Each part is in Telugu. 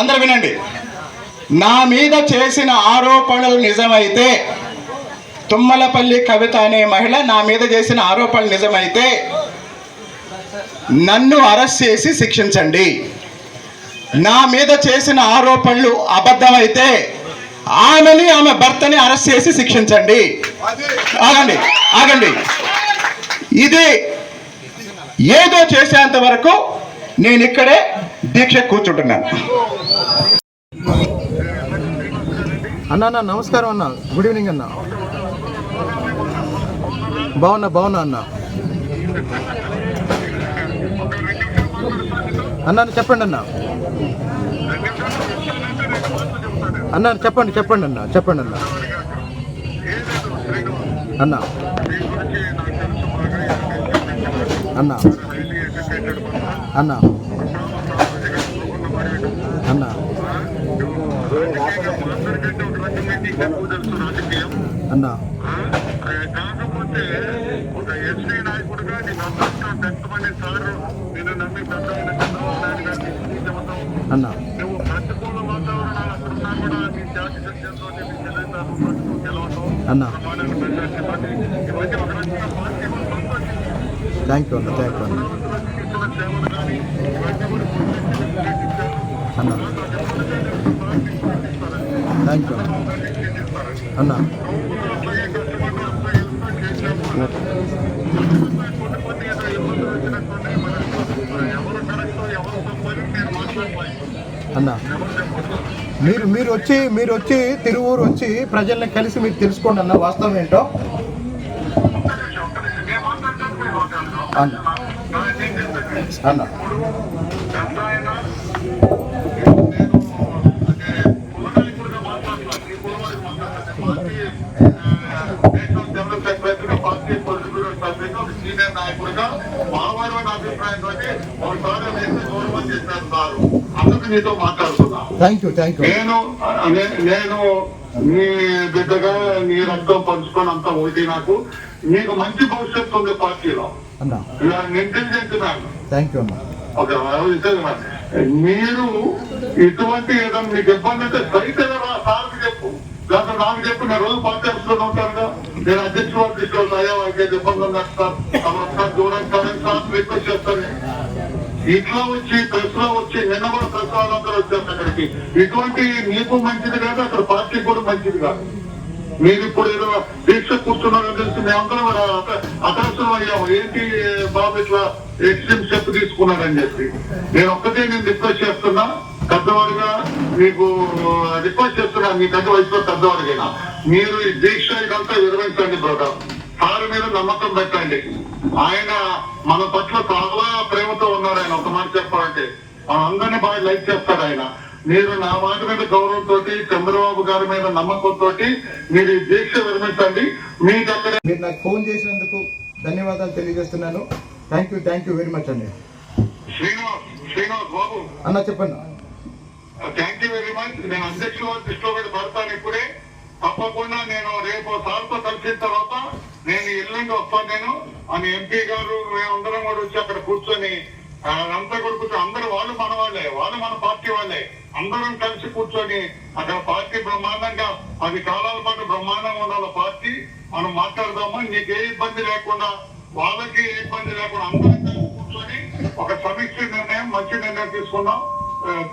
అందరూ వినండి. నా మీద చేసిన ఆరోపణలు నిజమైతే, తుమ్మలపల్లి కవిత అనే మహిళ నా మీద చేసిన ఆరోపణలు నిజమైతే నన్ను అరెస్ట్ చేసి శిక్షించండి. నా మీద చేసిన ఆరోపణలు అబద్ధమైతే ఆమెని, ఆమె భర్తని అరెస్ట్ చేసి శిక్షించండి. ఆగండి ఆగండి, ఇది ఏదో చేసేంత వరకు నేను ఇక్కడే దీక్ష కూర్చుంటున్నాను. అన్న నమస్కారం అన్న, గుడ్ ఈవినింగ్ అన్న. బాగున్నా అన్న. అన్న చెప్పండి అన్న. చెప్పండి అన్న. అన్న అన్న అన్న అన్న అన్న కాకపోతే ఒక ఎస్టీ నాయకుడిగా నీకు అందరికీ వ్యక్తమని సార్ నేను నమ్మి అన్న నువ్వు ప్రతికూల వాతావరణాలు అక్కడున్నా కూడా నీ జాతి సత్యంతో గెలవటం అన్న. ఇవన్నీ ఒక రకంగా పార్టీ థ్యాంక్ యూ అన్న. సేవలు కానీ ఇవన్నీ కూడా అన్న థ్యాంక్ యూ అన్న. అన్న మీరు వచ్చి తిరువూరు వచ్చి ప్రజల్ని కలిసి మీరు తెలుసుకోండి అన్న, వాస్తవం ఏంటో. అన్న అన్న సీనియర్ నాయకుడిగా మానవ అభిప్రాయంతో ఒకసారి గౌరవం చేశారు సార్. అందుకు నీతో మాట్లాడుతున్నా. Thank you. నేను నీ బిడ్డగా నీ రక్తం పంచుకొని అంతా ఒకటి. నాకు నీకు మంచి భవిష్యత్తు ఉంది పార్టీలో. Intelligent man. థ్యాంక్ యూ అన్న. మీరు ఇటువంటి ఏదైనా మీకు ఇబ్బంది అంటే సైతం సార్కి చెప్పు, లేకపోతే నాకు చెప్పు. నేను రోజు పార్టీ ఆఫీసులో ఉంటానుగా. నేను అధ్యక్షుడు వారు తీసుకెళ్తా. అయ్యా వారికి ఇబ్బంది ఉందంటారు, దూరం కాదని సార్ రిక్వెస్ట్ చేస్తాను. ఇట్లా వచ్చి ప్రెస్ లో వచ్చి నిన్న కూడా ప్రెస్ వాళ్ళందరూ వచ్చారు అక్కడికి. ఇటువంటి నీకు మంచిది కాదు, అక్కడ పార్టీకి కూడా మంచిది కాదు. మీరు ఇప్పుడు ఏదో దీక్ష కూర్చున్నారని తెలిసి మేమందరం అతరసం అయ్యాము. ఏంటి బాబు ఇట్లా ఎక్స్ట్రీమ్ స్టెప్ తీసుకున్నారని చెప్పి. నేను రిక్వెస్ట్ చేస్తున్నా, పెద్దవాడిగా మీకు రిక్వెస్ట్ చేస్తున్నా, మీ పెద్ద వయసులో పెద్దవాడికైనా మీరు ఈ దీక్ష ఇదంతా నిర్వహించండి బ్రదర్. సార్ మీద నమ్మకం పెట్టండి. ఆయన మన పట్ల చాలా ప్రేమతో ఉన్నారు. ఆయన ఒక మాట చెప్పాలంటే అందరినీ బాగా లైక్ చేస్తారు ఆయన. మీరు నా మాట మీద గౌరవంతో, చంద్రబాబు గారి మీద నమ్మకంతో మీరు ఈ దీక్ష విరమించండి. మీకు అక్కడ మీరు నాకు ఫోన్ చేసినందుకు ధన్యవాదాలు తెలియజేస్తున్నాను. థ్యాంక్ యూ వెరీ మచ్ అండి. శ్రీనివాస్ బాబు అన్న చెప్పండి. Thank you very much. నేను అధ్యక్షుల వారి దృష్టిలో కూడా పడతాను ఇప్పుడే. తప్పకుండా నేను రేపు సార్తో కలిసిన తర్వాత నేను ఎల్లుండి వస్తాను. నేను అని ఎంపీ గారు మేమందరం కూడా వచ్చి అక్కడ కూర్చొని అంతా కూడా కూర్చొని అందరూ వాళ్ళు మన వాళ్ళే, వాళ్ళు మన పార్టీ వాళ్ళే, అందరం కలిసి కూర్చొని అక్కడ పార్టీ బ్రహ్మాండంగా 10 కాలాల పాటు బ్రహ్మాండంగా ఉండాలి పార్టీ. మనం మాట్లాడదామా, నీకు ఏ ఇబ్బంది లేకుండా, వాళ్ళకి ఏ ఇబ్బంది లేకుండా అందరం కలిసి కూర్చొని ఒక సమీక్ష నిర్ణయం, మంచి నిర్ణయం తీసుకున్నాం.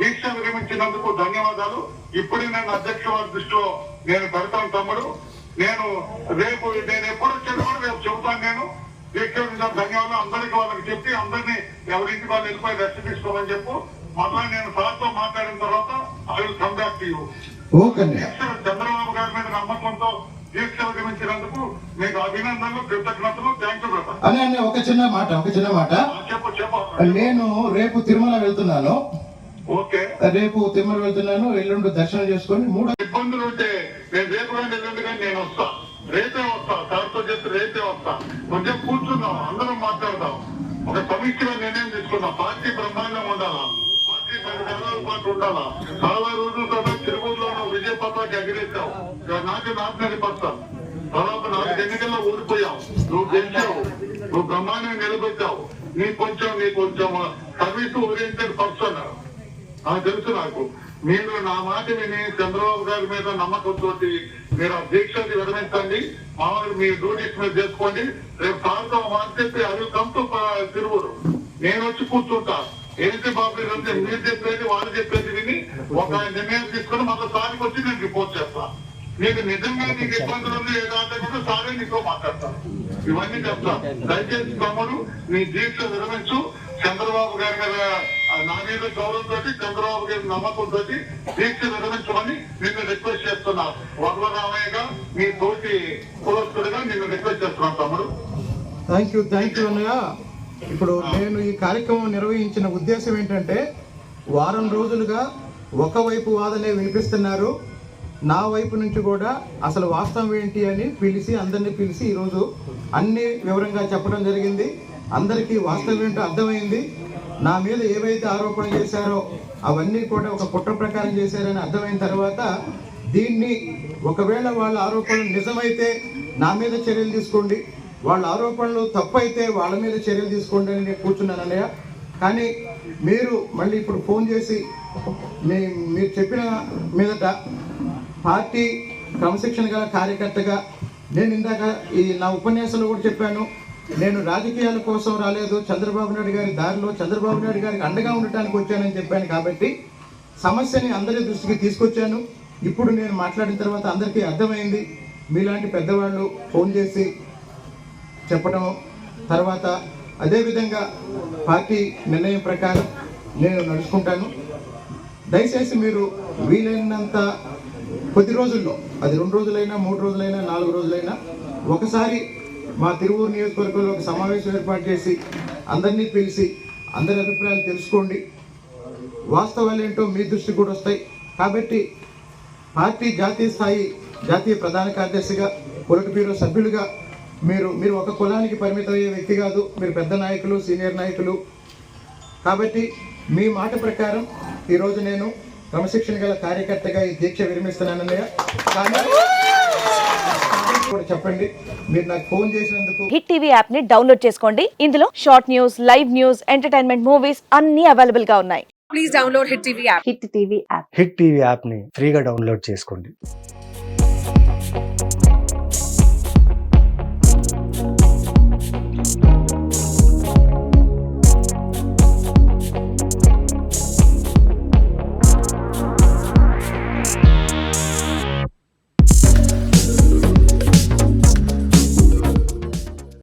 దీక్ష విరమించినందుకు ధన్యవాదాలు. ఇప్పుడే నేను అధ్యక్షుల వారి దృష్టిలో నేను పెడతాను తమ్ముడు. నేను ఎప్పుడు వచ్చాను కూడా రేపు చెబుతాను. నేను దీక్ష ధన్యవాదాలు అందరికీ వాళ్ళకి చెప్పి అందరినీ ఎవరింటికి వాళ్ళు వెళ్ళిపోయి రెస్ట్ తీసుకోమని చెప్పు. మళ్ళా నేను సార్తో మాట్లాడిన తర్వాత I will come back to you. Chandrababu గారి మీద నమ్మకంతో దీక్ష విరమించినందుకు మీకు అభినందనలు, కృతజ్ఞతలు. Thank you brother. అనే ఒక చిన్న మాట చెప్పు. నేను రేపు తిరుమల వెళ్తున్నాను. ఓకే, రేపు తిరుమల వెళ్తున్నాను. ఎల్లుండి దర్శనం చేసుకొని 3 ఇబ్బందులు ఉంటే నేను రేపు కానీ ఎల్లుండి కానీ నేను వస్తా. రేపే వస్తా, సార్తో చెప్పి రేపే వస్తా. కొంచెం కూర్చుందాం, అందరం మాట్లాడదాం. ఒక సమీక్షగా నిర్ణయం తీసుకుందాం. పార్టీ బ్రహ్మాండంగా ఉండాలా, పార్టీ 10 కాలాల పాటు ఉండాలా. చాలా రోజుల తర్వాత తిరుపతిలో విజయ పతాకి ఎగిరేస్తావు. నాకు నాటినది పడతాను. తర్వాత 4 ఎన్నికల్లో ఓడిపోయావు, నువ్వు గెలిచావు, నువ్వు బ్రహ్మాండంగా నిలబెట్టావు. నీకు కొంచెం సర్వీస్ ఓరియంటెడ్ పర్సన్ నాకు తెలుసు. నాకు మీరు నా మాట విని చంద్రబాబు గారి మీద నమ్మకంతో మీరు ఆ దీక్షని విరమించండి, మామూలు మీ డ్యూటీస్ మీద చేసుకోండి. రేపు సార్తో మాట చెప్పి అవి కంపు తిరుగురు, నేను వచ్చి కూర్చుంటా. ఏంటి బాబు అంటే మీరు చెప్పేది వాళ్ళు చెప్పేది విని ఒక నిర్ణయం తీసుకుని మళ్ళీ సార్కి వచ్చి నేను రిపోర్ట్ చేస్తా. నీకు నిజంగా నీకు ఇబ్బందులు ఉంది ఏదంటే కూడా సారే నీతో మాట్లాడతాను, ఇవన్నీ చెప్తాను. దయచేసి తమ్ముడు నీ దీక్ష విరమించు. చంద్రబాబు గారి మీద నా మీద గౌరవంతో, చంద్రబాబు గారి నమ్మకంతో దీక్ష విరమించమని నిన్ను రిక్వెస్ట్ చేస్తున్నా. వరలరామయ్యగా నీ తోటి కులస్తుడిగా నిన్ను రిక్వెస్ట్ చేస్తున్నాను తమ్ముడు. థ్యాంక్ యూ అన్నయ్య. ఇప్పుడు నేను ఈ కార్యక్రమం నిర్వహించిన ఉద్దేశం ఏంటంటే, వారం రోజులుగా ఒకవైపు వాదనే వినిపిస్తున్నారు, నా వైపు నుంచి కూడా అసలు వాస్తవం ఏంటి అని అందరినీ పిలిచి ఈరోజు అన్ని వివరంగా చెప్పడం జరిగింది. అందరికీ వాస్తవం ఏంటో అర్థమైంది. నా మీద ఏవైతే ఆరోపణలు చేశారో అవన్నీ కూడా ఒక కుట్ర ప్రకారం చేశారని అర్థమైన తర్వాత దీన్ని ఒకవేళ వాళ్ళ ఆరోపణలు నిజమైతే నా మీద చర్యలు తీసుకోండి, వాళ్ళ ఆరోపణలు తప్పైతే వాళ్ళ మీద చర్యలు తీసుకోండి అని నేను కూర్చున్నాను అన్నయ్య. కానీ మీరు మళ్ళీ ఇప్పుడు ఫోన్ చేసి మీరు చెప్పిన మీదట పార్టీ క్రమశిక్షణ గల కార్యకర్తగా నేను ఇందాక నా ఉపన్యాసంలో కూడా చెప్పాను, నేను రాజకీయాల కోసం రాలేదు, చంద్రబాబు నాయుడు గారి దారిలో చంద్రబాబు నాయుడు గారికి అండగా ఉండటానికి వచ్చానని చెప్పాను. కాబట్టి సమస్యని అందరి దృష్టికి తీసుకొచ్చాను. ఇప్పుడు నేను మాట్లాడిన తర్వాత అందరికీ అర్థమైంది. మీలాంటి పెద్దవాళ్ళు ఫోన్ చేసి చెప్పడం తర్వాత అదేవిధంగా పార్టీ నిర్ణయం ప్రకారం నేను నడుచుకుంటాను. దయచేసి మీరు వీలైనంత కొద్ది రోజుల్లో, అది 2 రోజులైనా 3 రోజులైనా 4 రోజులైనా ఒకసారి మా తిరువూరు నియోజకవర్గంలో ఒక సమావేశం ఏర్పాటు చేసి అందరినీ పిలిచి అందరి అభిప్రాయాలు తెలుసుకోండి. వాస్తవాలు ఏంటో మీ దృష్టికి కూడా వస్తాయి. కాబట్టి పార్టీ జాతీయ ప్రధాన కార్యదర్శిగా, పొలిట్ బ్యూరో సభ్యులుగా మీరు ఒక కులానికి పరిమితమయ్యే వ్యక్తి కాదు, మీరు పెద్ద నాయకులు, సీనియర్ నాయకులు. కాబట్టి మీ మాట ప్రకారం ఈరోజు నేను క్రమశిక్షణ గల కార్యకర్తగా ఈ దీక్ష విరమిస్తున్నానన్నయ్య. కానీ కూడా చెప్పండి, మీరు నాకు ఫోన్ చేసినందుకు. హిట్ టీవీ యాప్ ని డౌన్లోడ్ చేసుకోండి. ఇందులో short news, live news, entertainment movies అన్ని అవైలబుల్ గా ఉన్నాయి. Please download hit TV app. Hit TV app ని ఫ్రీగా డౌన్లోడ్ చేసుకోండి.